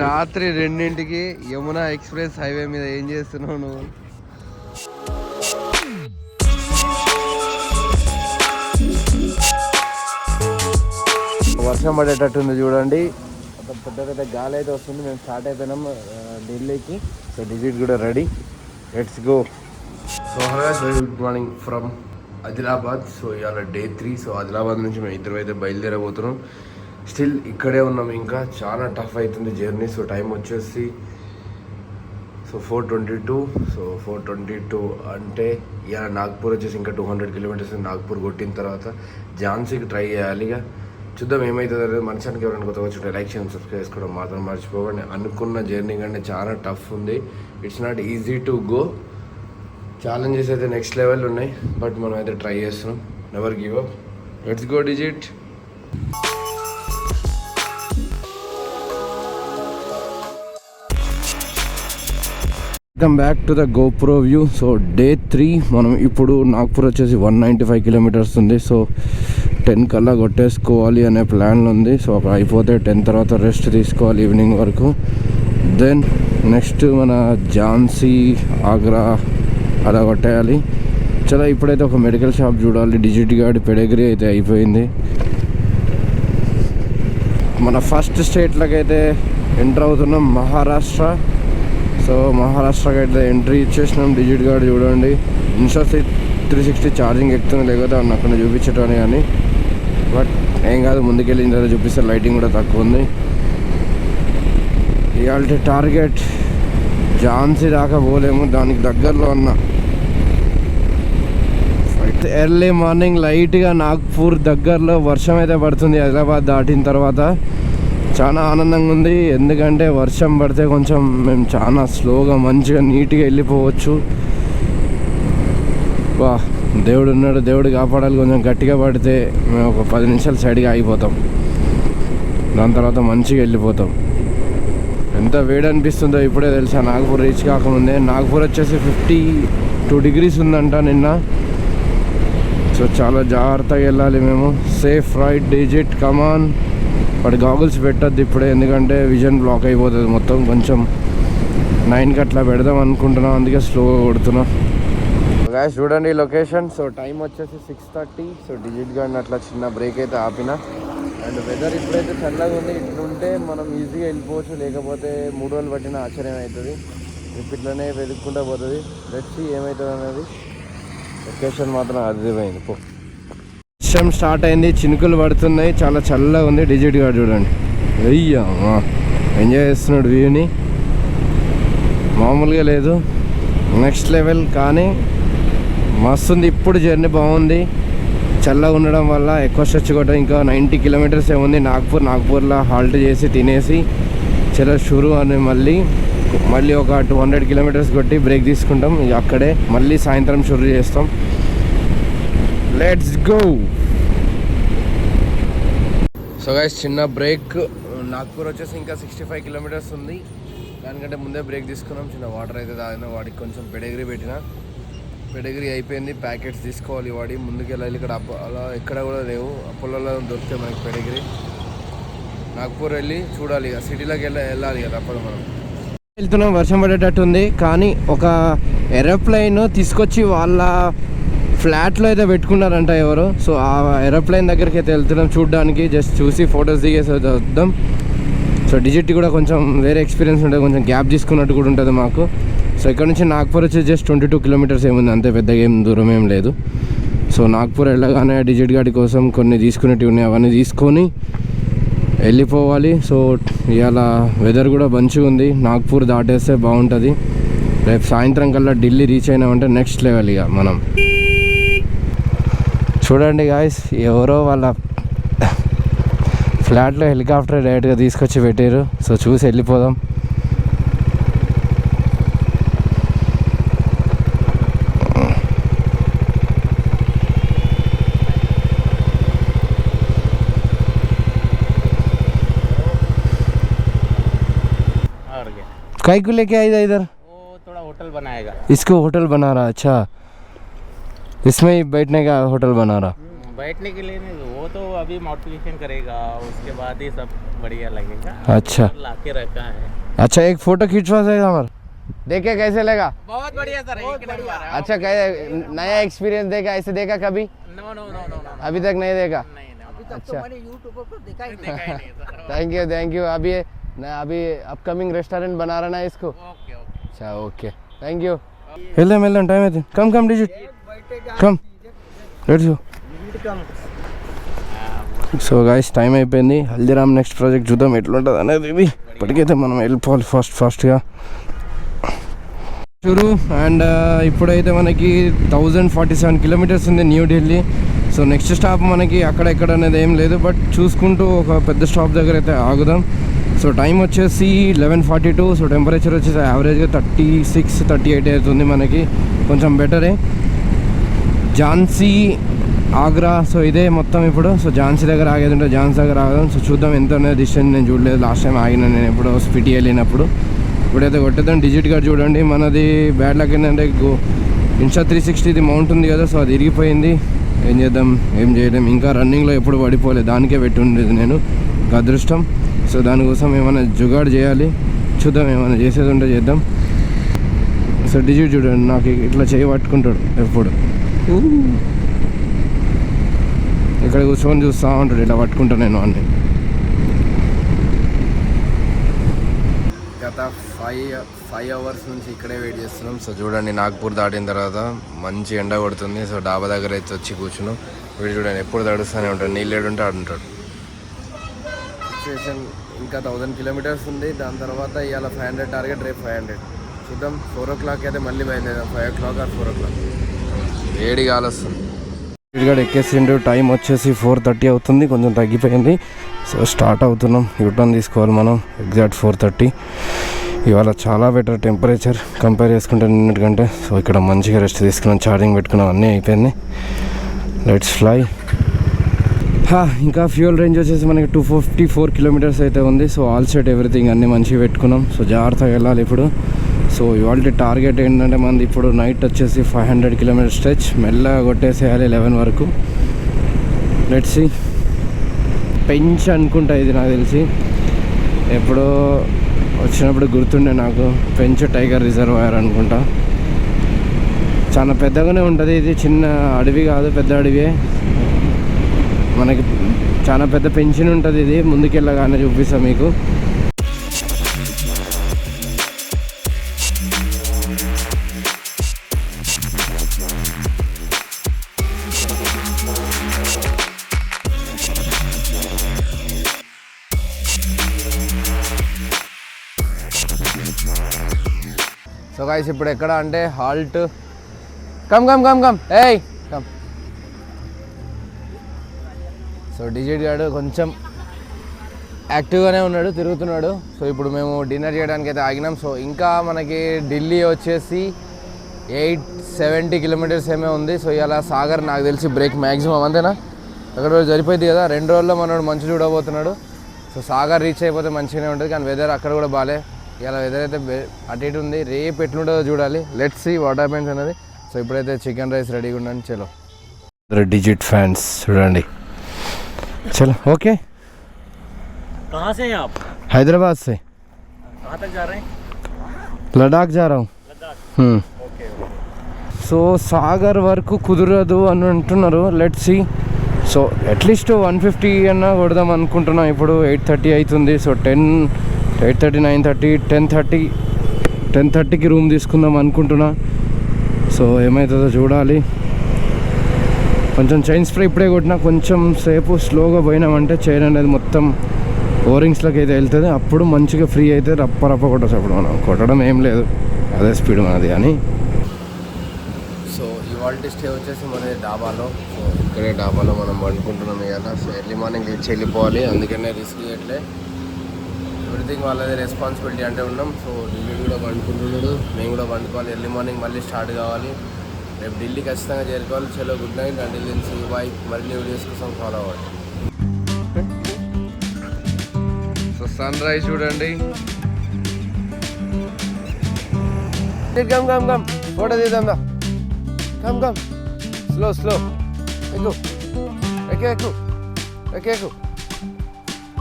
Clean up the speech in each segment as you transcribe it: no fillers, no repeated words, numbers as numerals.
రాత్రి 2ంటికి Yamuna express highway మీద ఏం చేస్తున్నావు నువ్వు? వర్షం పడేటట్టుంది చూడండి, పెద్ద పెద్ద గాలి అయితే వస్తుంది. మేము స్టార్ట్ అయిపోయినాం ఢిల్లీకి. సో డిజిట్ కూడా ready, let's go. So very good morning from Adilabad. So ఇవాళ డే 3. సో ఆదిలాబాద్ నుంచి మేము ఇద్దరు అయితే బయలుదేరబోతున్నాం. స్టిల్ ఇక్కడే ఉన్నాం, ఇంకా చాలా టఫ్ అవుతుంది జర్నీ. సో టైం వచ్చేసి 4:22. సో 4:22 అంటే ఇవాళ నాగ్పూర్ వచ్చేసి ఇంకా 200 కిలోమీటర్స్. నాగ్పూర్ కొట్టిన తర్వాత ఝాన్సీకి ట్రై చేయాలి. ఇక చూద్దాం ఏమవుతుంది అనేది. మనుషానికి ఎవరైనా కొత్తగా వచ్చి లైక్ చేయండి, సబ్స్క్రైబ్ చేసుకోవడం మాత్రం మర్చిపోకండి. అనుకున్న జర్నీ కంటే చాలా టఫ్ ఉంది. It's not easy to go. Challenges అయితే నెక్స్ట్ లెవెల్ ఉన్నాయి, బట్ మనం అయితే ట్రై చేస్తున్నాం. Never give up. Let's go digit. Welcome back to the GoPro view. So day 3 మనం ఇప్పుడు నాగ్పూర్ వచ్చేసి 195 కిలోమీటర్స్ ఉంది. సో 10 కల్లా కొట్టేసుకోవాలి అనే ప్లాన్లు ఉంది. సో అక్కడ అయిపోతే 10 తర్వాత రెస్ట్ తీసుకోవాలి ఈవినింగ్ వరకు. దెన్ నెక్స్ట్ మన ఝాన్సీ, ఆగ్రా అలా కొట్టేయాలి. చాలా ఇప్పుడైతే ఒక మెడికల్ షాప్ చూడాలి. డిజిట్ గార్డ్ పెడిగ్రీ అయితే అయిపోయింది. మన ఫస్ట్ స్టేట్లోకి అయితే ఎంటర్ అవుతున్నాం, మహారాష్ట్ర. సో మహారాష్ట్రకి అయితే ఎంట్రీ ఇచ్చేసినాం. డిజిట్ గార్డ్ చూడండి, ఇన్స్టా 360 ఛార్జింగ్ ఎక్కుతుంది, లేకపోతే అక్కడ చూపించటని. కానీ బట్ ఏం కాదు, ముందుకెళ్ళిన తర్వాత చూపిస్తారు. లైటింగ్ కూడా తక్కువ ఉంది. ఇవాళ టార్గెట్ ఝాన్సీ దాకా పోలేము, దానికి దగ్గరలో ఉన్న ఎర్లీ మార్నింగ్ లైట్గా నాగ్పూర్ దగ్గరలో వర్షం అయితే పడుతుంది. ఆదిలాబాద్ దాటిన తర్వాత చాలా ఆనందంగా ఉంది, ఎందుకంటే వర్షం పడితే కొంచెం మేము చాలా స్లోగా మంచిగా నీట్గా వెళ్ళిపోవచ్చు. వా దేవుడు ఉన్నాడు, దేవుడు కాపాడాలి. కొంచెం గట్టిగా పడితే మేము ఒక 10 నిమిషాలు సైడ్గా ఆగిపోతాం, దాని తర్వాత మంచిగా వెళ్ళిపోతాం. ఎంత వేడి అనిపిస్తుందో ఇప్పుడే తెలుసా, నాగ్పూర్ రీచ్ కాకముందే. నాగ్పూర్ వచ్చేసి 52 డిగ్రీస్ ఉందంట నిన్న. సో చాలా జాగ్రత్తగా వెళ్ళాలి మేము. సేఫ్ రైడ్ డిజిట్, కమాన్. వాటి గాగుల్స్ పెట్టద్దు ఇప్పుడే, ఎందుకంటే విజన్ బ్లాక్ అయిపోతుంది మొత్తం. కొంచెం 9కి అట్లా పెడదాం అనుకుంటున్నాం, అందుకే స్లోగా కొడుతున్నాం. గాయ్స్ చూడండి లొకేషన్. సో టైం వచ్చేసి 6:30. సో డిజిట్ గార్డ్ అట్లా చిన్న బ్రేక్ అయితే ఆపిన. అండ్ వెదర్ ఇప్పుడైతే చల్లగా ఉంది. ఇట్లుంటే మనం ఈజీగా వెళ్ళిపోవచ్చు, లేకపోతే 3 రోజులు పట్టిన ఆశ్చర్యం అవుతుంది. ఇట్లనే వెతుక్కుంటూ పోతుంది. లెట్స్ సీ ఏమవుతుంది అనేది. లొకేషన్ మాత్రం అర్థమైంది. వర్షం స్టార్ట్ అయింది, చినుకులు పడుతున్నాయి, చాలా చల్లగా ఉంది. డిజిట్ గార్డ్ చూడండి, అయ్యా ఎంజాయ్ చేస్తున్నాడు వ్యూని, మామూలుగా లేదు, నెక్స్ట్ లెవెల్. కానీ మస్తు ఉంది ఇప్పుడు, జర్నీ బాగుంది. చల్లగా ఉండడం వల్ల ఎక్కువ స్ట్రెచ్ కొట్టడం. ఇంకా 90 కిలోమీటర్స్ ఏముంది నాగ్పూర్లో హాల్ట్ చేసి తినేసి చలో షురు అని మళ్ళీ ఒక 200 కిలోమీటర్స్ కొట్టి బ్రేక్ తీసుకుంటాం. అక్కడే మళ్ళీ సాయంత్రం షురు చేస్తాం. Let's go. సో గైస్ చిన్న బ్రేక్. నాగ్పూర్ వచ్చేసి ఇంకా 65 కిలోమీటర్స్ ఉంది. దానికంటే ముందే బ్రేక్ తీసుకున్నాం. చిన్న వాటర్ అయితే తాగిన, వాడికి కొంచెం పెడిగ్రీ పెట్టిన. పెడిగ్రీ అయిపోయింది, ప్యాకెట్స్ తీసుకోవాలి వాడి. ముందుకు వెళ్ళాలి. ఇక్కడ అలా ఎక్కడ కూడా లేవు, అపోలో దొరికితే మనకి పెడిగ్రీ. నాగ్పూర్ వెళ్ళి చూడాలి, ఇక సిటీలోకి వెళ్ళాలి కదా, తప్పదు. మనం వెళ్తున్నాం, వర్షం పడేటట్టు ఉంది. కానీ ఒక ఏరోప్లైన్ తీసుకొచ్చి వాళ్ళ ఫ్లాట్లో అయితే పెట్టుకున్నారంట ఎవరు. సో ఆ ఏరోప్లైన్ దగ్గరికి అయితే వెళ్తున్నాం చూడడానికి, జస్ట్ చూసి ఫొటోస్ దిగేసి వద్దాం. సో డిజిట్ కూడా కొంచెం వేరే ఎక్స్పీరియన్స్ ఉంటుంది, కొంచెం గ్యాప్ తీసుకున్నట్టు కూడా ఉంటుంది మాకు. సో ఇక్కడ నుంచి నాగ్పూర్ వచ్చి జస్ట్ 22 కిలోమీటర్స్ ఏముంది, అంతే, పెద్దగా ఏం దూరం ఏం లేదు. సో నాగ్పూర్ వెళ్ళగానే డిజిట్ గాడి కోసం కొన్ని తీసుకునేటివి ఉన్నాయి, అవన్నీ తీసుకొని వెళ్ళిపోవాలి. సో ఇవాళ వెదర్ కూడా మంచిగా ఉంది. నాగ్పూర్ దాటేస్తే బాగుంటుంది. రేపు సాయంత్రం కల్లా ఢిల్లీ రీచ్ అయినామంటే నెక్స్ట్ లెవెల్. ఇక మనం చూడండి గాయస్, ఎవరో వాళ్ళ ఫ్లాట్లో హెలికాప్టర్ డైరెక్ట్గా తీసుకొచ్చి పెట్టారు. సో చూసి వెళ్ళిపోదాం. काहे को लेके आया इधर? वो थोड़ा होटल बनाएगा, इसको होटल बना रहा. अच्छा, इसमें ही बैठने का होटल बना रहा. बैठने के लिए नहीं, वो तो अभी मॉडिफिकेशन करेगा, उसके बाद ही सब बढ़िया लगेगा। अच्छा लाके रखा है। अच्छा, एक फोटो खींचवा देगा हमारा, देखे कैसे लगा? बहुत बढ़िया सर, एक नंबर है। अच्छा, नया एक्सपीरियंस देखा, ऐसे देखा कभी? No no no no no, अभी तक नहीं देखा? नहीं नहीं, अच्छा, मैंने यूट्यूब पर देखा ही देखा ही नहीं सर। Thank you. अभी अपकमिंग रेस्टोरेंट बना रहा ना इसको। Okay okay. अच्छा, ओके, थैंक यू। వెళ్దాం టైం అయితే. Come digit come, let's go. So guys, time అయిపోయింది. హల్దీరామ్ నెక్స్ట్ ప్రాజెక్ట్ చూద్దాం ఎట్లుంటుంది అనేది. ఇది ఇప్పటికైతే మనం వెళ్ళిపోవాలి ఫాస్ట్గా చూరు. అండ్ ఇప్పుడైతే మనకి 1047 కిలోమీటర్స్ ఉంది న్యూఢిల్లీ. సో నెక్స్ట్ స్టాప్ మనకి అక్కడ ఎక్కడ అనేది ఏం లేదు, బట్ చూసుకుంటూ ఒక పెద్ద స్టాప్ దగ్గర అయితే ఆగుదాం. సో టైం వచ్చేసి 11:42. సో టెంపరేచర్ వచ్చేసి యావరేజ్గా 36-38 అవుతుంది మనకి, కొంచెం బెటరే. ఝాన్సీ, ఆగ్రా, సో ఇదే మొత్తం ఇప్పుడు. సో ఝాన్సీ దగ్గర ఆగేది ఉంటే ఝాన్సీ దగ్గర ఆగదాం. సో చూద్దాం ఎంత అనేది డిస్టెన్స్. నేను చూడలేదు లాస్ట్ టైం ఆగిన నేను ఎప్పుడో స్పిటి వెళ్ళినప్పుడు. ఇప్పుడైతే కొట్టేద్దాం. డిజిట్ గార్డ్ చూడండి, మనది బ్యాడ్ లక్ ఏంటంటే ఇన్స్టా 360 ఇది మౌంట్ ఉంది కదా, సో అది ఇరిగిపోయింది. ఏం చేద్దాం, ఏం చేయలేం. ఇంకా రన్నింగ్లో ఎప్పుడు పడిపోలేదు, దానికే పెట్టి ఉండేది నేను, అదృష్టం. సో దానికోసం ఏమైనా జుగాడు చేయాలి, చూద్దాం. ఏమైనా చేసేది ఉంటే చేద్దాం. సో డిజిట్ చూడండి, నాకు ఇట్లా చేయి పట్టుకుంటాడు ఎప్పుడు, ఇక్కడ కూర్చొని చూస్తూ ఉంటాడు, ఇట్లా పట్టుకుంటాను నేను అన్నీ. గత 5 అవర్స్ నుంచి ఇక్కడే వెయిట్ చేస్తున్నాం. సో చూడండి, నాగ్పూర్ దాటిన తర్వాత మంచి ఎండ కొడుతుంది. సో డాబా దగ్గర అయితే వచ్చి కూర్చున్నాం. వీడు చూడండి ఎప్పుడు తడుస్తూనే ఉంటాడు, నీళ్ళేడుంటే ఆడుంటాడు. సిచ్యువేషన్ ఇంకా 1000 కిలోమీటర్స్ ఉంది. దాని తర్వాత ఇవాళ 500 టార్గెట్, రేపు 500. చూద్దాం. 4 o'clock అయితే మళ్ళీ బయలుదేరాం. 5 o'clock or 4 o'clock. వేడి గాలి వస్తుంది. స్పీడ్గా ఎక్కేసిండు. టైం వచ్చేసి 4:30 అవుతుంది, కొంచెం తగ్గిపోయింది. సో స్టార్ట్ అవుతున్నాం. యూటర్న్ తీసుకోవాలి మనం. ఎగ్జాక్ట్ 4:30. ఇవాళ చాలా బెటర్ టెంపరేచర్ కంపేర్ చేసుకుంటే నిన్నటికంటే. సో ఇక్కడ మంచిగా రెస్ట్ తీసుకున్నాం, ఛార్జింగ్ పెట్టుకున్నాం, అన్నీ అయిపోయింది. Let's fly. ఇంకా ఫ్యూయల్ రేంజ్ వచ్చేసి మనకి 254 కిలోమీటర్స్ అయితే ఉంది. సో ఆల్ సెట్ ఎవ్రీథింగ్ అన్నీ మంచిగా పెట్టుకున్నాం. సో జాగ్రత్తగా వెళ్ళాలి ఇప్పుడు. సో ఇవాళ టార్గెట్ ఏంటంటే మనది ఇప్పుడు నైట్ వచ్చేసి 500 కిలోమీటర్ స్ట్రెచ్, మెల్లగా కొట్టేసేయాలి 11 వరకు. Let's see. పెంచ్ అనుకుంటా ఇది, నాకు తెలిసి ఎప్పుడో వచ్చినప్పుడు గుర్తుండే నాకు. పెంచ్ టైగర్ రిజర్వాయర్ అనుకుంటా. చాలా పెద్దగానే ఉంటుంది ఇది, చిన్న అడవి కాదు, పెద్ద అడవి. మనకి చాలా పెద్ద పెన్షన్ ఉంటుంది ఇది. ముందుకెళ్ళగానే చూపిస్తాను మీకు. సో గైస్, ఇప్పుడు ఎక్కడ అంటే హాల్ట్. కమ్ ఏయ్ కమ్. సో డిజిట్ గాడు కొంచెం యాక్టివ్గానే ఉన్నాడు, తిరుగుతున్నాడు. సో ఇప్పుడు మేము డిన్నర్ చేయడానికి అయితే ఆగినాం. సో ఇంకా మనకి ఢిల్లీ వచ్చేసి 870 కిలోమీటర్స్ ఏమే ఉంది. సో ఇలా సాగర్ నాకు తెలిసి బ్రేక్ మ్యాక్సిమం అంతేనా, అక్కడ సరిపోయింది కదా. 2 రోజుల్లో మనోడు మంచి చూడబోతున్నాడు. సో సాగర్ రీచ్ అయిపోతే మంచిగానే ఉంటుంది, కానీ వెదర్ అక్కడ కూడా బాగాలే. ఇలా వెదర్ అయితే అటు ఇటు ఉంది. రేపు ఎట్లుంటుందో చూడాలి. లెట్స్ సీ వాట్ హ్యాపెన్స్ అనేది. సో ఇప్పుడైతే చికెన్ రైస్ రెడీగా ఉండండి. చలో డిజిట్ ఫ్యాన్స్ చూడండి. चलो ओके. कहाँ से हैं आप? हैदराबाद से. कहाँ तक जा रहे हैं? లడాక్ जा रहा हूँ. ఓకే. సో సాగర్ వరకు కుదరదు అని అంటున్నారు. Let's see. సో అట్లీస్ట్ 150 అన్నా కొడదాం అనుకుంటున్నాం. ఇప్పుడు 8:30 అవుతుంది. సో 8:30, 9:30, 10:30కి రూమ్ తీసుకుందాం అనుకుంటున్నా. సో ఏమవుతుందో చూడాలి. కొంచెం చైన్ స్ప్రే ఇప్పుడే కొట్టినా, కొంచెం సేపు స్లోగా పోయినామంటే చైన్ అనేది మొత్తం ఓరింగ్స్లోకి అయితే వెళ్తుంది. అప్పుడు మంచిగా ఫ్రీ అయితే రప్ప కొట్టచ్చు. అప్పుడు మనం కొట్టడం ఏం లేదు, అదే స్పీడ్ మనది. కానీ సో ఇవాళ స్టే వచ్చేసి మనది డాబాలో. సో ఇక్కడే డాబాలో మనం వండుకుంటున్నాం ఇవాళ. సో ఎర్లీ మార్నింగ్ లేచి వెళ్ళిపోవాలి, అందుకనే రిస్క్ చేయట్లే. ఎవ్రీథింగ్ వాళ్ళది రెస్పాన్సిబిలిటీ అంటే ఉన్నాం. సో ఢిల్లీ కూడా వండుకుంటున్నాడు, మేము కూడా వండుకోవాలి. ఎర్లీ మార్నింగ్ మళ్ళీ స్టార్ట్ కావాలి. రేపు ఢిల్లీ ఖచ్చితంగా చేరుకోవాలి. చలో good night and Delhi see bye. మరిన్ని వీడియోస్ కోసం ఫాలో అవ్వండి. సో సన్ రైజ్ చూడండి. కమ్ ఫోటో తీద్దాం. కమ్ స్లో ఎక్కువ. ఎక్కు ఎక్కు ఎక్కు ఎక్కు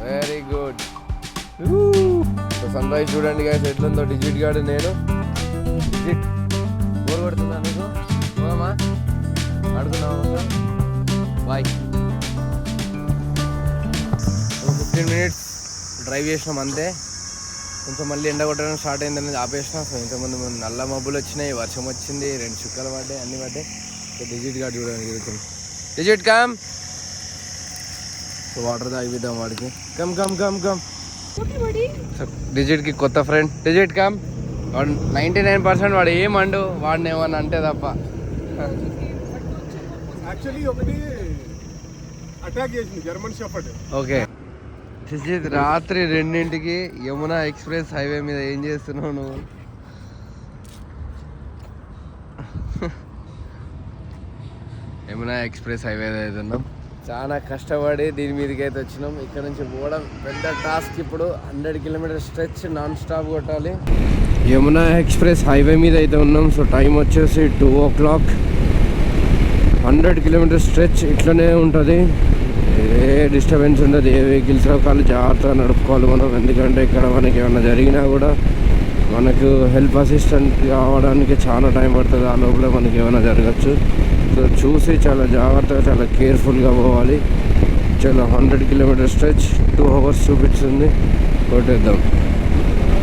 వెరీ గుడ్. సన్ రైజ్ చూడండి గాయస్ ఎట్లుందో. డిజిట్ గాడు నేను డిజిట్ బోర్ కొడుతుందా నీకు? పోదామా ఆడుకుందామా? బాయ్. 15 minutes డ్రైవ్ చేసినాం అంతే. కొంచెం మళ్ళీ ఎండ కొట్టడం స్టార్ట్ అయిందని ఆపేసిన. సో ఇంతకుముందు నల్ల మబ్బులు వచ్చినాయి, వర్షం వచ్చింది, 2 చుక్కలు పడ్డాయి, అన్నీ పడ్డాయి. సో డిజిట్ గాడు చూడండి తిరుగుతుంది. Digit come. సో వాటర్ తాగిద్దాం వాడికి. Come come come come. డిజిట్కి కొత్త ఫ్రెండ్. Digit come. వాడు 99% వాడు ఏమండు వాడిని ఏమన్నా అంటే తప్ప. యాక్చువల్లీ ఒకటి అటాక్ చేసింది జర్మన్ షెఫర్డ్. ఓకే డిజిట్ రాత్రి 2ంటికి యమునా ఎక్స్ప్రెస్ హైవే మీద ఏం చేస్తున్నావు నువ్వు? యమునా ఎక్స్ప్రెస్ హైవే అవుతున్నాం. చాలా కష్టపడి దీని మీదకి అయితే వచ్చినాం. ఇక్కడ నుంచి పోవడం పెద్ద టాస్క్. ఇప్పుడు 100 kilometer స్ట్రెచ్ నాన్ స్టాప్ కొట్టాలి. యమునా ఎక్స్ప్రెస్ హైవే మీద అయితే ఉన్నాం. సో టైం వచ్చేసి 2 o'clock. 100 kilometer స్ట్రెచ్ ఇట్లనే ఉంటుంది. ఏ డిస్టర్బెన్స్ ఉండదు, ఏ వెహికల్స్ రకాలు జాగ్రత్తగా నడుపుకోవాలి మనం. ఎందుకంటే ఇక్కడ మనకి ఏమైనా జరిగినా కూడా మనకు హెల్ప్ అసిస్టెంట్ కావడానికి చాలా టైం పడుతుంది. ఆ లోపల మనకి ఏమైనా జరగచ్చు. సో చూసి చాలా జాగ్రత్తగా చాలా కేర్ఫుల్గా పోవాలి. చాలా 100 kilometer స్ట్రెచ్ 2 hours చూపిస్తుంది. కొట్టేద్దాం.